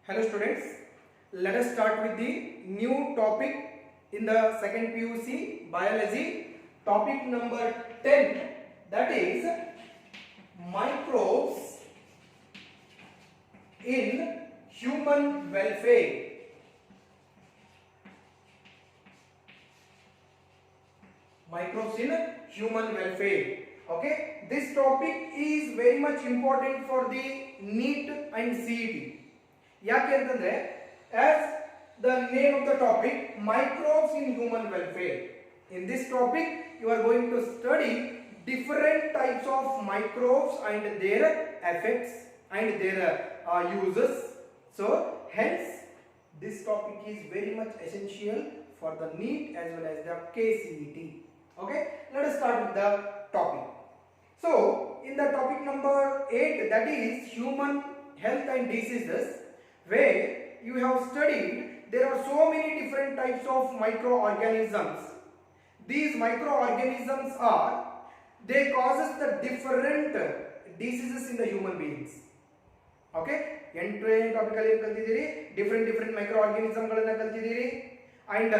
Hello students, let us start with the new topic in the second PUC biology, topic number 10, that is microbes in human welfare. Microbes in human welfare. Okay, this topic is very much important for the NEET and CET. ಯಾಕೆ ಅಂತಂದ್ರೆ as the name of the topic, microbes in human welfare. In this topic you are going to study different types of microbes and their effects and their uses. So hence this topic is very much essential for the NEET as well as the KCET. Okay, let us start with the topic. So in the topic number 8, that is human health and diseases, where you have studied there are so many different types of microorganisms. These microorganisms they causes the different diseases in the human beings. Okay, entire topic alli kaltidiri different microorganisms galanna kaltidiri and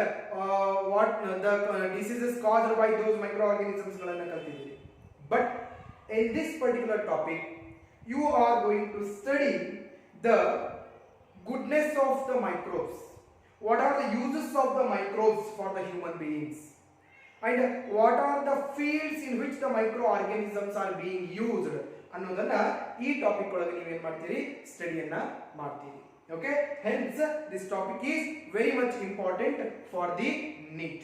what the diseases caused by those microorganisms galanna kaltidiri. But in this particular topic you are going to study the goodness of the microbes. What are the uses of the microbes for the human beings? And what are the fields in which the microorganisms are being used? ಅನ್ನೋದನ್ನ ಈ topic ಒಳಗೆ ನೀವು ಏನು ಮಾಡ್ತೀರಿ, ಸ್ಟಡಿಯನ್ನ ಮಾಡ್ತೀರಿ. Okay, hence this topic is very much important for the NEET.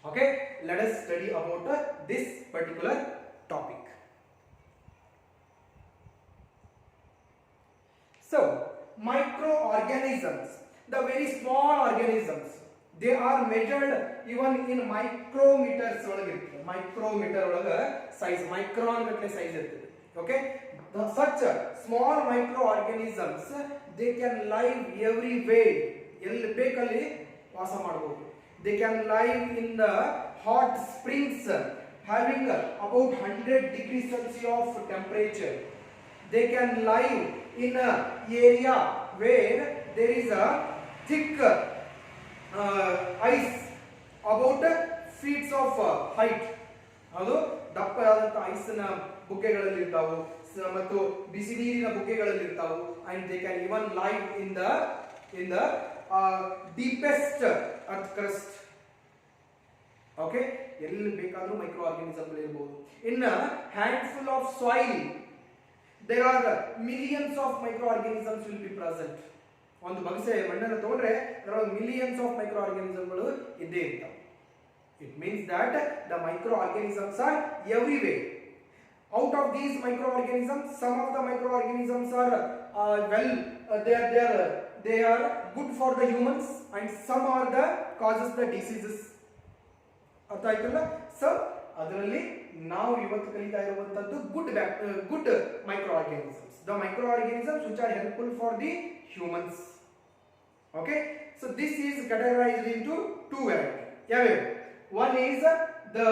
Okay, let us study about this particular topic. So microorganisms, the very small organisms, they are measured even in micrometers ಒಳಗಿರುತ್ತೆ. micrometer ಒಳಗ size micron ಗಟ್ಟಲೆ size ಇರ್ತದೆ. Okay, such small microorganisms, they can live everywhere, ಎಲ್ಲಿ ಬೇಕಲ್ಲಿ ವಾಸ ಮಾಡಬಹುದು. They can live in the hot springs having about 100 degrees Celsius of temperature. They can live in a area where there is a thick ice about feet of height. ಅದು ದಪ್ಪವಾದಂತ ಐಸ್ನ ಬುಕ್ಕೆಗಳಲ್ಲಿ ಇರ್ತಾವು ಮತ್ತು ಬಿಸಿ ನೀರಿನ ಬುಕ್ಕೆಗಳಲ್ಲಿ ಇರ್ತಾವು. And they can even live in the deepest earth crust. Okay, ಎಲ್ಲಿ ಬೇಕಾದರೂ micro ಆರ್ಗಾನಿಸಮ್ಗಳು ಇರಬಹುದು. In a handful of soil there are millions of microorganisms will be present. ಒಂದು ಬಗಸೆ ಮಣ್ಣನ್ನು ತಗೊಂಡ್ರೆ ಅದರೊಳಗೆ millions of microorganismಗಳು ಇದ್ದೇ ಇರ್ತಾವೆ. It means that the microorganisms are everywhere. Out of these microorganisms, some of the microorganisms are they are good for the humans and some are the causes the diseases. ಅರ್ಥ ಆಯ್ತಲ್ಲ? So ಅದರಲ್ಲಿ ನಾವು ಇವತ್ತು ಕಲಿತಾ ಇರುವಂತದ್ದು good microorganisms, the microorganisms which are helpful for the humans. Okay, so this is categorized into two varieties. One is the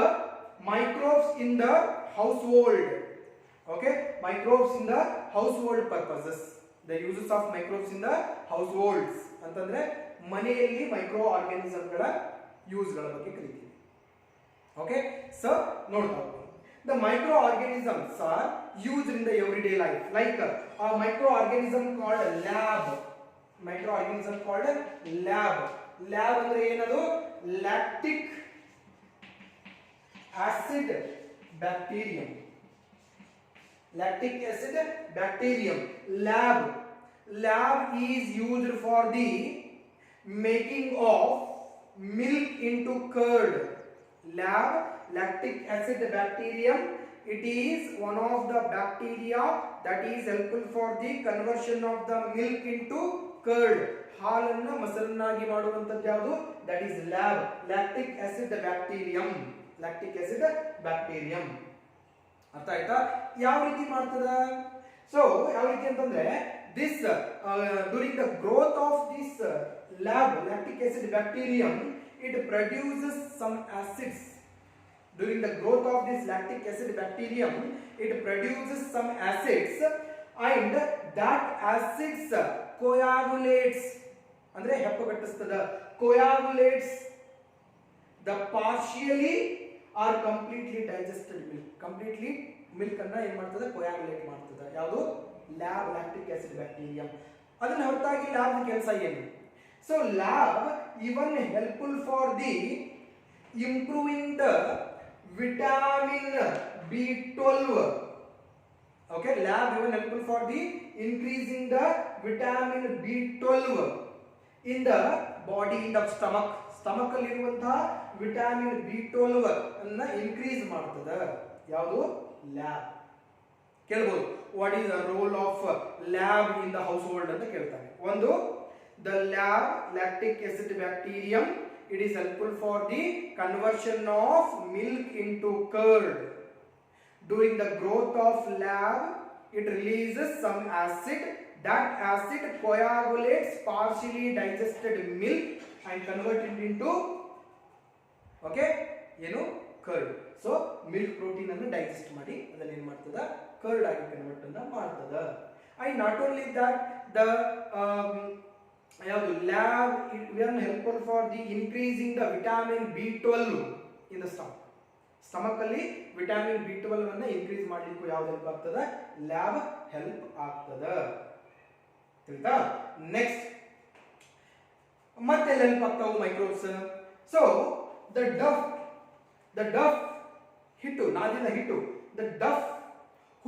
microbes in the household. Okay, microbes in the household purposes, the uses of microbes in the households ಅಂತಂದ್ರೆ ಮನೆಯಲ್ಲಿ micro ಆರ್ಗಾನಿಸಮ್ಗಳ ಯೂಸ್ಗಳ ಬಗ್ಗೆ ಕಲಿತೀವಿ. Okay, so ನೋಡ್ತಾ ಹೋಗೋಣ. The microorganisms are used in the everyday life, like a microorganism called lab. Microorganism called lab. Lab ಅಂದ್ರೆ ಏನದು? Lactic acid bacterium. Lactic acid bacterium. Lab is used for the making of milk into curd. Lactic acid bacterium, it is one of the bacteria that is helpful for the conversion of the milk into curd. ಹಾಲನ್ನು ಮೊಸರನ್ನಾಗಿ ಮಾಡುವಂತದ್ದು ಯಾವುದು? That is lactic acid bacterium. Lactic acid bacterium. ಅರ್ಥ ಆಯ್ತಾ? ಯಾವ ರೀತಿ ಮಾಡ್ತದ? So ಯಾವ ರೀತಿ ಅಂತಂದ್ರೆ this during the growth of this lactic acid bacterium, it produces some acids. During the growth of this lactic acid bacterium, it produces some acids and that acids coagulates ಅಂದ್ರೆ ಹೆಪ್ಪುಗಟ್ಟಿಸ್ತದ, coagulates the partially or completely digested milk. completely milk ಅನ್ನ ಏನು ಮಾಡ್ತದೆ, coagulate ಮಾಡ್ತದೆ. ಯಾವುದು? Lab lactic acid bacterium. ಅದನ್ನ ಹೊರತಾಗಿ lab ಕೆಲಸ ಏನು? So lab even helpful for the improving the vitamin B12. okay, lab even helpful for the increasing the vitamin B12 in the body, in the stomach. stomach ಅಲ್ಲಿ ಇರುವಂತಹ vitamin B12 ಅನ್ನ increase ಮಾಡ್ತದೆ. ಯಾವುದು? Lab. ಕೇಳಬಹುದು, what is the role of lab in the house hold ಅಂತ ಕೇಳ್ತಾನೆ. ಒಂದು, the lab lactic acid bacterium, it is helpful for the conversion of milk into curd. During the growth of lab, it releases some acid. That acid coagulates partially digested milk and convert it into okay, ಏನು curd. So milk protein ಅನ್ನು digest ಮಾಡಿ ಅದನ್ನ ಏನು ಮಾಡ್ತದ, curd ಆಗಿ convert ಅನ್ನ ಮಾಡ್ತದ. And not only that, the ಯಾವುದು lab it helpful for the increasing the vitamin B12 in the stomach. Stomach ಅಲ್ಲಿ ವಿಟಮಿನ್ B12 ಅನ್ನು ಇನ್ಕ್ರೀಸ್ ಮಾಡಲಿಕ್ಕೂ ಯಾವ್ದು ಹೆಲ್ಪ್ ಆಗ್ತದ? ಲ್ಯಾಬ್ ಹೆಲ್ಪ್ ಆಗ್ತದ. ತಿಳಿತಾ? ನೆಕ್ಸ್ಟ್ ಮತ್ತೆ help ಆಗ್ತಾವು microbes. So the deaf ಹಿಟ್ಟು, ನಾದಿನ ಹಿಟ್ಟು, the deaf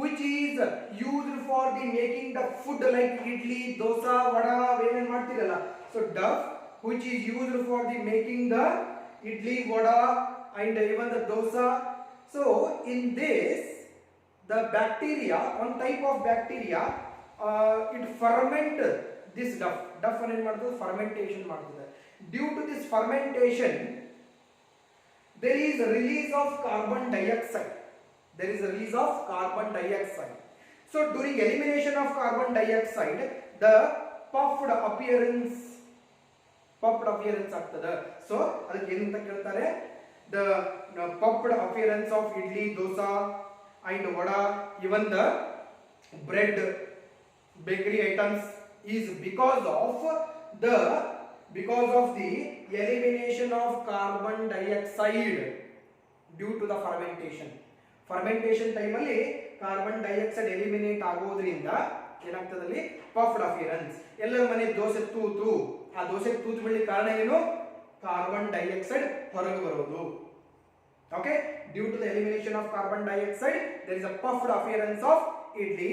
which is used for the making the food like idli, dosa, vada, ಏನೇನ್ ಮಾಡ್ತಿರಲ್ಲ. so duff which is used for the making the idli, vada and even the dosa. so in this the bacteria, one type of bacteria, it ferment this duff ಅನ್ನು ಏನು ಮಾಡ್ತದೆ, fermentation ಮಾಡ್ತದೆ. due to this fermentation there is a release of carbon dioxide. There is a release of carbon dioxide. So during elimination of carbon dioxide, the puffed appearance ಆಗ್ತದೆ. So ಅದಕ್ಕೆ ಏನಂತ ಕೇಳ್ತಾರೆ, the puffed appearance of idli, dosa and vada, even the bread, bakery items is because of the elimination of carbon dioxide due to the fermentation. Fermentation time ಅಲ್ಲಿ carbon dioxide eliminate ಆಗೋದ್ರಿಂದ ಏನಾಗ್ತದಲ್ಲಿ, puffed appearance. ಎಲ್ಲರ ಮನೆ ದೋಸೆ ತೂತು, ಆ ದೋಸೆ ತೂತು ಬೀಳಲಿಕ್ಕೆ ಕಾರಣ ಏನು? Carbon dioxide ಹೊರಗೆ ಬರೋದು. Okay, due to the elimination of carbon dioxide there is a puffed appearance of idli,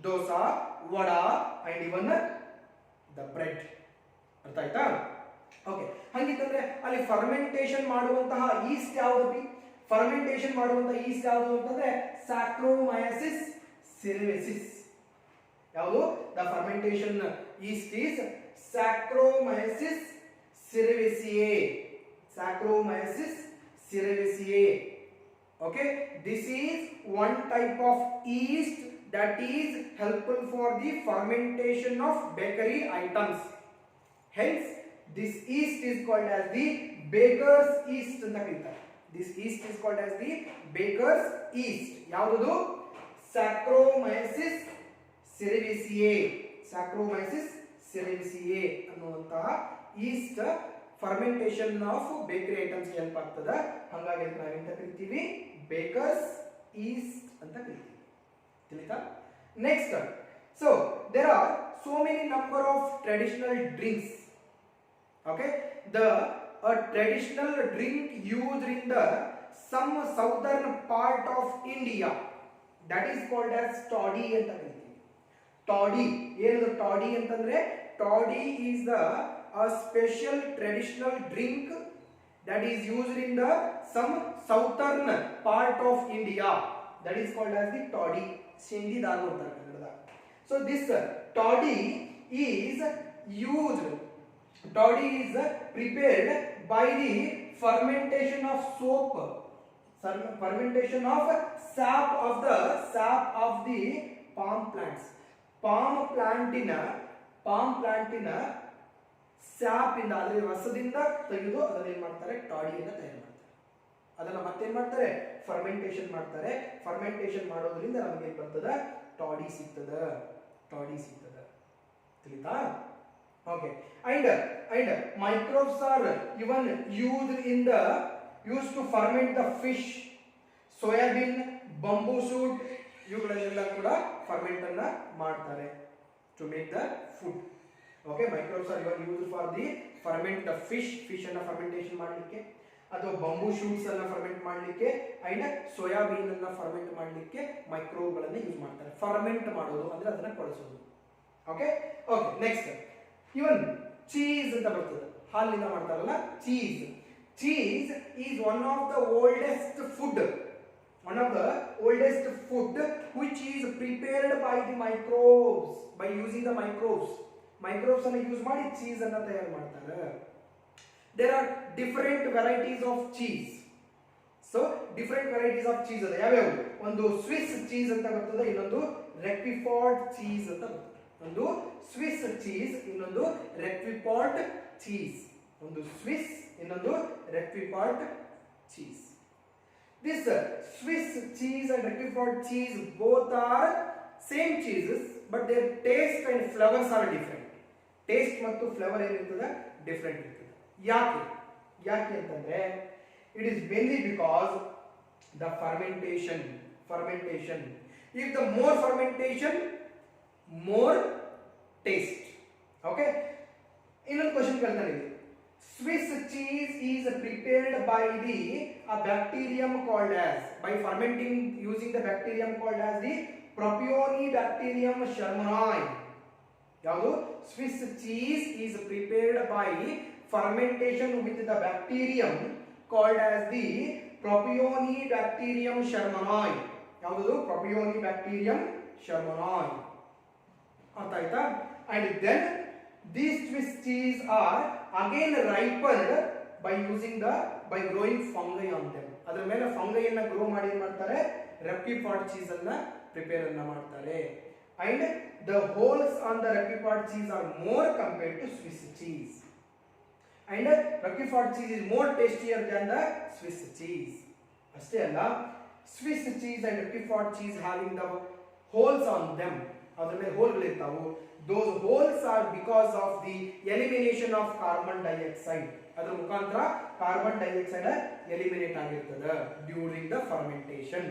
dosa, vada and even the bread. ಅರ್ಥ ಆಯ್ತಾ? ಓಕೆ, ಹಂಗಿತ್ತಂದ್ರೆ ಅಲ್ಲಿ ಫರ್ಮೆಂಟೇಷನ್ ಮಾಡುವಂತಹ ಈಸ್ಟ್ ಯಾವುದು? ಫರ್ಮೆಂಟೇಷನ್ ಮಾಡುವಂತಹ ಈಸ್ಟ್ ಯಾವುದು ಅಂತಂದ್ರೆ ಸ್ಯಾಕ್ರೋಮೈಸಿಸ್ ಸಿರೆಸಿಸ್. ಯಾವುದು? The fermentation yeast is Saccharomyces cerevisiae. Saccharomyces cerevisiae. Okay, this is one type of yeast that is helpful for the fermentation of bakery items. Hence this yeast is called as the baker's yeast ಅಂತ ಕರೀತಾರೆ. This yeast is called as the baker's yeast. ಯಾವುದು? Saccharomyces cerevisiae. Saccharomyces cerevisiae ಅನ್ನುವಂತಹ yeast fermentation of bakery items ಗೆ help ಆಗ್ತದೆ. ಹಾಗಾಗಿ ನಾವು ಎಂತ ಕರಿತೀವಿ? baker's yeast ಅಂತ ಕರಿತೀವಿ. ತಿಳಿತಾ? Next, so there are so many number of traditional drinks. Okay, a traditional drink used in the some southern part of India, that is called as toddy ಅಂತ ಕರೀತೀವಿ. toddy ಏನು? toddy ಅಂತಂದ್ರೆ toddy is a special traditional drink that is used in the some southern part of India, that is called as the toddy. ಶೇಂದಿ ದಾರು ಅಂತಾರೆ ಕನ್ನಡದ. so this toddy is used, toddy is prepared by the fermentation of soap, fermentation of sap of the palm plants. palm plantina sap ಇಂದ, ಅದರ ರಸದಿಂದ ತೆಗೆದು ಅದನ್ನ ಏನು ಮಾಡ್ತಾರೆ? toddy ಅನ್ನು ತಯಾರು ಮಾಡ್ತಾರೆ. ಅದನ್ನ ಮತ್ತೇನ್ ಮಾಡ್ತಾರೆ? ಫರ್ಮೆಂಟೇಷನ್ ಮಾಡ್ತಾರೆ. ಫರ್ಮೆಂಟೇಷನ್ ಮಾಡೋದ್ರಿಂದ ನಮಗೆ ಏನ್ ಬರ್ತದೆ? ಟಾಡಿ ಸಿಗ್ತದ, ಟಾಡಿ ಸಿಗ್ತದ. ತಿಳಿತಾ? Okay. And microbes are even used to ferment the fish, soybean, bamboo shoot ಇವುಗಳನ್ನೆಲ್ಲ ಕೂಡ ಫರ್ಮೆಂಟ್ ಅನ್ನ ಮಾಡ್ತಾರೆ to make the food. Okay, microbes are even used for the ferment the fish ಅನ್ನ ಫರ್ಮೆಂಟೇಷನ್ ಮಾಡಲಿಕ್ಕೆ, ಅಥವಾ ಬಂಬೂ ಶೂಟ್ಸ್ ಅನ್ನ ferment ಮಾಡಲಿಕ್ಕೆ, and soybean ಅನ್ನ ಫರ್ಮೆಂಟ್ ಮಾಡಲಿಕ್ಕೆ ಮೈಕ್ರೋಬ್ಗಳನ್ನ ಯೂಸ್ ಮಾಡ್ತಾರೆ. ಫರ್ಮೆಂಟ್ ಮಾಡೋದು ಅಂದ್ರೆ ಅದನ್ನ ಕೊಳಿಸೋದು. Okay okay. Next even cheese ಅಂತ ಬರ್ತದೆ, ಹಾಲಿನಿಂದ ಮಾಡ್ತಾರಲ್ಲ cheese. Cheese is one of the oldest food which is prepared by the microbes, by using the microbes ಅನ್ನು ಯೂಸ್ ಮಾಡಿ ಚೀಸ್ ಅನ್ನ ತಯಾರು ಮಾಡ್ತಾರೆ. There are different varieties of cheese. So different varieties of cheese ಅದ. ಯಾವ್ಯಾವು? ಒಂದು Swiss cheese ಅಂತ ಬರ್ತದೆ, ಇನ್ನೊಂದು ರೆಕ್ವಿಫಾರ್ಡ್ ಚೀಸ್ ಅಂತ ಬರ್ತದೆ. ಒಂದು ಸ್ವಿಸ್ ಚೀಸ್, ಇನ್ನೊಂದು ರೆಕ್ವಿಫಾರ್ಡ್ ಚೀಸ್. ಒಂದು ಸ್ವಿಸ್, ಇನ್ನೊಂದು ರೆಕ್ವಿಫಾರ್ಡ್ cheese. This Swiss cheese and Roquefort cheese both are same cheeses, but their taste and flavors are different. Taste ಮತ್ತು ಫ್ಲೇವರ್ ಏನಿರ್ತದೆ ಡಿಫರೆಂಟ್ ಇರ್ತದೆ. ಯಾಕೆ ಅಂತಂದ್ರೆ it is mainly because the fermentation. If the more fermentation, more taste. Okay, ಇನ್ನೊಂದು question ಕೇಳ್ತಾನೆ ಇಲ್ಲಿ. Swiss cheese is prepared by a bacterium called as, by fermenting using the bacterium called as the Propionibacterium shermani. ಯಾವುದು? Swiss cheese is prepared by fermentation with the bacterium called as the Propionibacterium shermani. ಯಾವುದು? Propionibacterium shermani. ಅರ್ಥ ಆಯ್ತಾ? And then these Swiss cheese are again ripened by growing fungi on them. ಅದರ ಮೇಲೆ fungi ಅನ್ನ grow ಮಾಡಿ ಏನು ಮಾಡ್ತಾರೆ? ರೆಕ್ವಿಫಾರ್ಡ್ cheese ಅನ್ನ ಪ್ರಿಪೇರ್ ಅನ್ನ ಮಾಡ್ತಾರೆ. And the holes on the Roquefort cheese are more compared to Swiss cheese. And Roquefort cheese is more tastier than the Swiss cheese. ಅಷ್ಟೇ ಅಲ್ಲ, Swiss cheese and Roquefort cheese having the holes on them, ಅದರ ಮೇಲೆ ಹೋಲ್ಗಳಿರ್ತಾವು. Those holes are because of the elimination of carbon dioxide. ಅದರ ಮುಖಾಂತರ carbon dioxide eliminate ಆಗಿರ್ತದೆ during the fermentation.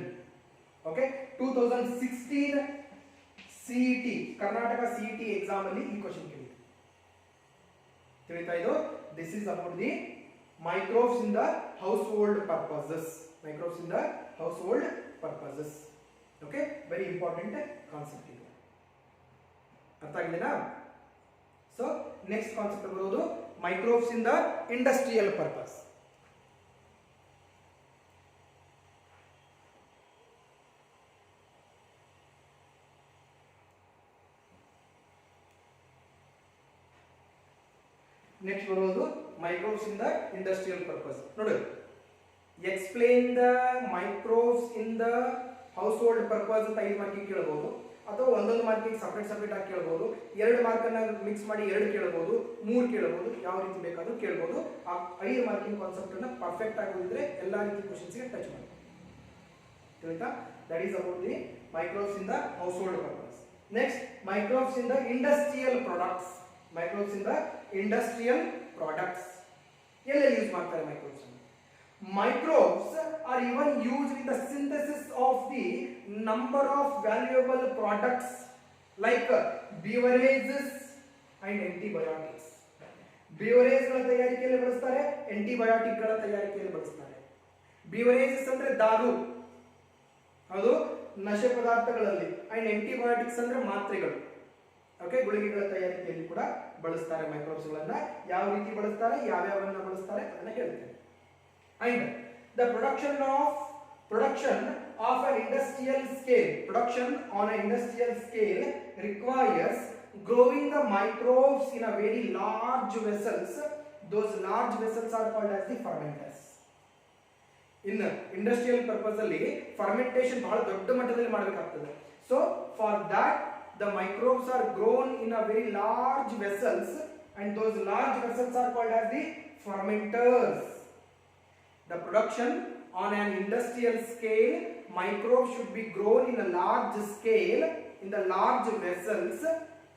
Okay, 2016 CET Karnataka CET exam ಅಲ್ಲಿ ಈ question ಕೇಳಿದ್ರು. ತಿಳಿತಾ ಇದು? This is about the microbes in the household purposes. Okay, very important concept ಇದು. ಅರ್ಥ ಆಗಿದೆನಾ? ಸೊ ನೆಕ್ಸ್ಟ್ ಕಾನ್ಸೆಪ್ಟ್ ಬರೋದು microbes in the industrial purpose. Next ಬರೋದು microbes in the industrial purpose. ನೋಡಿ, explain the microbes in the household purpose ಅಂತ 5 ಮಾರ್ಕಿಗೆ ಕೇಳಬಹುದು, ಅಥವಾ ಒಂದೊಂದು ಮಾರ್ಕಿಗೆ ಸಪರೇಟ್ ಆಗಿ ಕೇಳಬಹುದು. 2 ಮಾರ್ಕನ್ನ ಮಿಕ್ಸ್ ಮಾಡಿ 2 ಕೇಳಬಹುದು, 3 ಕೇಳಬಹುದು, ಯಾವ ರೀತಿ ಬೇಕಾದ್ರೂ ಕೇಳಬಹುದು. ಆ 5 ಮಾರ್ಕಿಂಗ್ ಕಾನ್ಸೆಪ್ಟ್ ಅನ್ನ ಪರ್ಫೆಕ್ಟ್ ಆಗಿ ಓದಿದ್ರೆ ಎಲ್ಲಾ ರೀತಿ ಕ್ವೆಶ್ಚನ್ಸ್ ಗೆ ಟಚ್ ಮಾಡಿ. ತಿಳಿತಾ? That is about the microbes in the household purpose. Next, microbes in the industrial products. ಎಲ್ಲೆಲ್ಲಿ ಯೂಸ್ ಮಾಡ್ತಾರೆ microbes? Microbes are even used in the synthesis of the number of valuable products like beverages and antibiotics. Beverages ಗಳ ತಯಾರಿಕೆಯಲ್ಲಿ ಬಳಸ್ತಾರೆ, antibiotic ಗಳ ತಯಾರಿಕೆಯಲ್ಲಿ ಬಳಸ್ತಾರೆ. Beverages ಅಂದ್ರೆ ದಾರು, ಅದು ನಶೆ ಪದಾರ್ಥಗಳಲ್ಲಿ, and antibiotics ಅಂದ್ರೆ ಮಾತ್ರೆಗಳು. ಓಕೆ, ಗುಳಿಗೆಗಳ ತಯಾರಿಕೆಯಲ್ಲಿ ಕೂಡ ಬಳಸ್ತಾರೆ ಮೈಕ್ರೋಬ್ಸ್ ಗಳನ್ನ. ಯಾವ ರೀತಿ ಬಳಸ್ತಾರೆ, ಯಾವ್ಯಾವನ್ನ ಬಳಸ್ತಾರೆ ಅದನ್ನ ಹೇಳ್ತೇನೆ. And the production on an industrial scale requires growing the microbes in a very large vessels. Those large vessels are called as the fermenters. In industrial purpose ಅಲ್ಲಿ fermentation ಬಹಳ ದೊಡ್ಡ ಮಟ್ಟದಲ್ಲಿ ಮಾಡಬೇಕಾಗ್ತದೆ. So for that the microbes are grown in a very large vessels, and those large vessels are called as the fermenters. The production on an industrial scale, microbes should be grown in a large scale in the large vessels.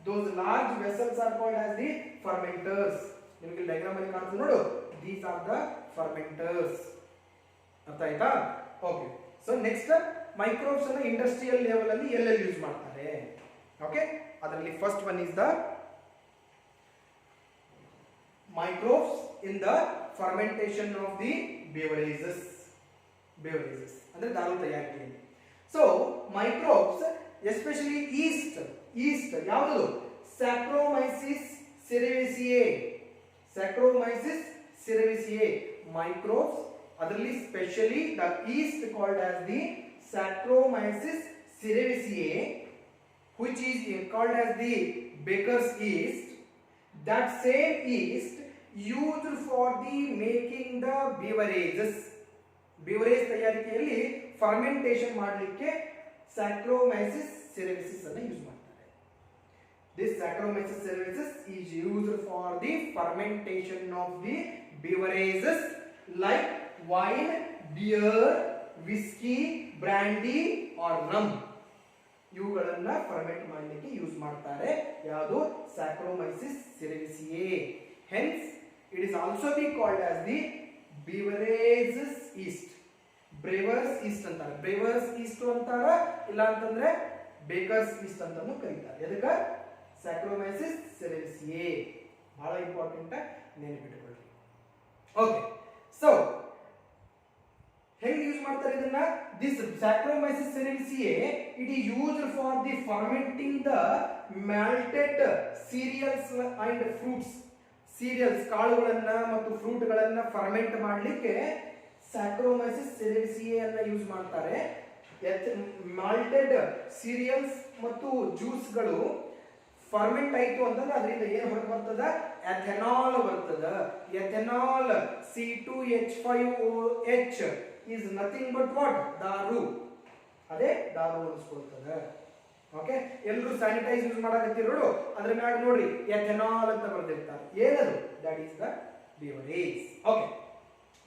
Those large vessels are called as the fermenters. ನಿಮಗೆ diagram ಅಲ್ಲಿ ಕಾಣ್ತದೆ ನೋಡು, these are the fermenters. ಅರ್ಥ ಆಯ್ತಾ? Okay. So next microbes ಅನ್ನು industrial level ಅಲ್ಲಿ ಎಲ್ಲೆಲ್ಲಿ use ಮಾಡ್ತಾರೆ? ಓಕೆ, ಅದರಲ್ಲಿ first one is the microbes in the fermentation of the beverages ಅಂದ್ರೆ ದಾರು ತಯಾರಿಕೆಯಲ್ಲಿ. ಸೊ ಮೈಕ್ರೋಬ್ಸ್ ಎಸ್ಪೆಷಲಿ ಈಸ್ಟ್ ಯಾವುದು? ಸ್ಯಾಕ್ರೋಮೈಸಿಸ್ ಸೆರೆವಿಸಿಯೇ ಮೈಕ್ರೋಬ್ಸ್, ಅದರಲ್ಲಿ specially the yeast called as the Saccharomyces cerevisiae, which is called as the baker's yeast. That same yeast used for the making the beverages. beverage ತಯಾರಿಕೆಯಲ್ಲಿ fermentation ಮಾಡಲಿಕ್ಕೆ Saccharomyces cerevisiae ಅನ್ನು use ಮಾಡ್ತಾರೆ. This Saccharomyces cerevisiae is used for the fermentation of the beverages like wine, beer, whiskey, brandy or rum. ಇವುಗಳನ್ನ ferment ಮಾಡಲಿಕ್ಕೆ use ಮಾಡ್ತಾರೆ. ಯಾವುದು? Saccharomyces cerevisiae. Hence it is also be called as the beverages yeast. Brewer's yeast ಅಂತಾರೆ. Brewer's yeast ಅಂತಾರ, ಇಲ್ಲ ಅಂತಂದ್ರೆ bakers yeast ಅಂತಾನೂ ಕರೀತಾರೆ. ಎದಕ್ಕೆ? Saccharomyces cerevisiae. ಬಹಳ ಇಂಪಾರ್ಟೆಂಟ್, ನೆನಪಿಟ್ಟುಕೊಳ್ಳಿ. ಓಕೆ, ಸೊ ಹೆಂಗೆ ಯೂಸ್ ಮಾಡ್ತಾರೆ ಇದನ್ನ? This Saccharomyces cerevisiae, it is used for the fermenting the malted cereals and fruits. Cereals ಕಾಳುಗಳನ್ನ ಮತ್ತು ಫ್ರೂಟ್ಗಳನ್ನ ಫರ್ಮೆಂಟ್ ಮಾಡಲಿಕ್ಕೆ Saccharomyces cerevisiae ಅನ್ನ ಯೂಸ್ ಮಾಡ್ತಾರೆ. ಮಾಲ್ಟೆಡ್ ಸೀರಿಯಲ್ಸ್ ಮತ್ತು ಜ್ಯೂಸ್ಗಳು ಫರ್ಮೆಂಟ್ ಆಯಿತು ಅಂತಂದ್ರೆ ಅದರಿಂದ ಏನು ಹೊರಗೆ ಬರ್ತದ? ಎಥೆನಾಲ್ ಬರ್ತದ. Ethanol C2H5OH is nothing but what? ದಾರು. ಅದೇ ದಾರು ಅನಿಸ್ಕೊಳ್ತದೆ. ಓಕೆ, ಎಲ್ಲರೂ ಸ್ಯಾನಿಟೈಸ್ ಯೂಸ್ ಮಾಡಕತ್ತಿರೋರು ಅದ್ರ ಮ್ಯಾಗ ನೋಡ್ರಿ ಎಥೆನಾಲ್ ಅಂತ ಬರೆದಿರ್ತಾರೆ. ಏನದು? That is the beverage. Okay,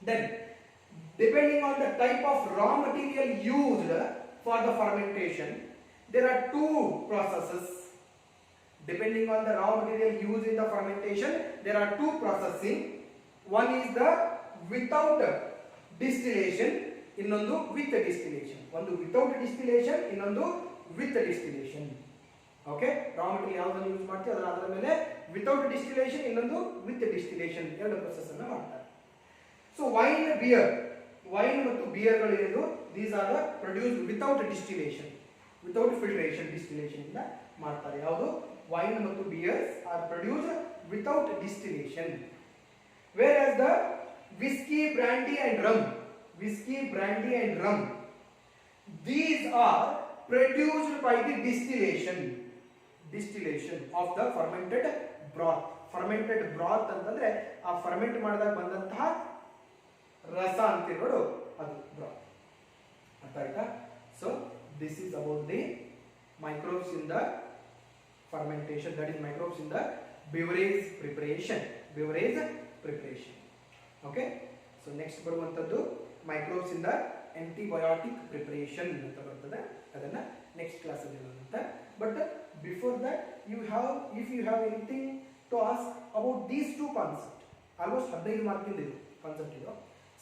then depending on the type of raw material used for the fermentation, there are two processes. Depending on the raw material used in the fermentation, there are two processing. One is the without distillation, ಇನ್ನೊಂದು with distillation. ಒಂದು without distillation, ಇನ್ನೊಂದು with distillation. Okay, raw material ಯಾವುದನ್ನು use ಮಾಡ್ತೀವಿ ಅದರ ಮೇಲೆ without distillation, ಇನ್ನೊಂದು with distillation, ಎರಡು process ಅನ್ನು ಮಾಡ್ತಾರೆ. ಸೊ ವೈನ್, ಬಿಯರ್, ವೈನ್ ಮತ್ತು ಬಿಯರ್ಗಳು ಏನು? These are the produced without distillation, without filtration, distillation ಇಂದ ಮಾಡ್ತಾರೆ. ಯಾವುದು? ವೈನ್ ಮತ್ತು bears R produced without distillation. Wear as the whisky, brandy and rum, these are produced by the distillation of the fermented broth. fermented broth ಅಂತಂದ್ರೆ ಆ ferment ಮಾಡಿದಾಗ ಬಂದಂತಹ ರಸ ಅಂತೀವಿ ನೋಡು, ಅದು ಬ್ರಾತ್. ಅರ್ಥ ಆಯ್ತಾ? So this is about the microbes in the fermentation, that is microbes in the beverage preparation. Okay, so next ಬರುವಂತದ್ದು microbes in the antibiotic preparation ಅಂತ ಬರ್ತದೆ. ಅದನ್ನ ನೆಕ್ಸ್ಟ್ ಕ್ಲಾಸ್ ಅಲ್ಲಿ ನೋಡೋಣ. But before that if you have anything to ask about these two concepts, almost 15 ಮಾರ್ಕಿಂದ ಇದು concept ಇದು.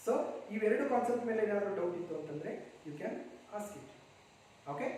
So ಇವೆರಡು concept ಮೇಲೆ ಏನಾದರೂ ಡೌಟ್ ಇತ್ತು ಅಂತಂದ್ರೆ you can ask it. Okay.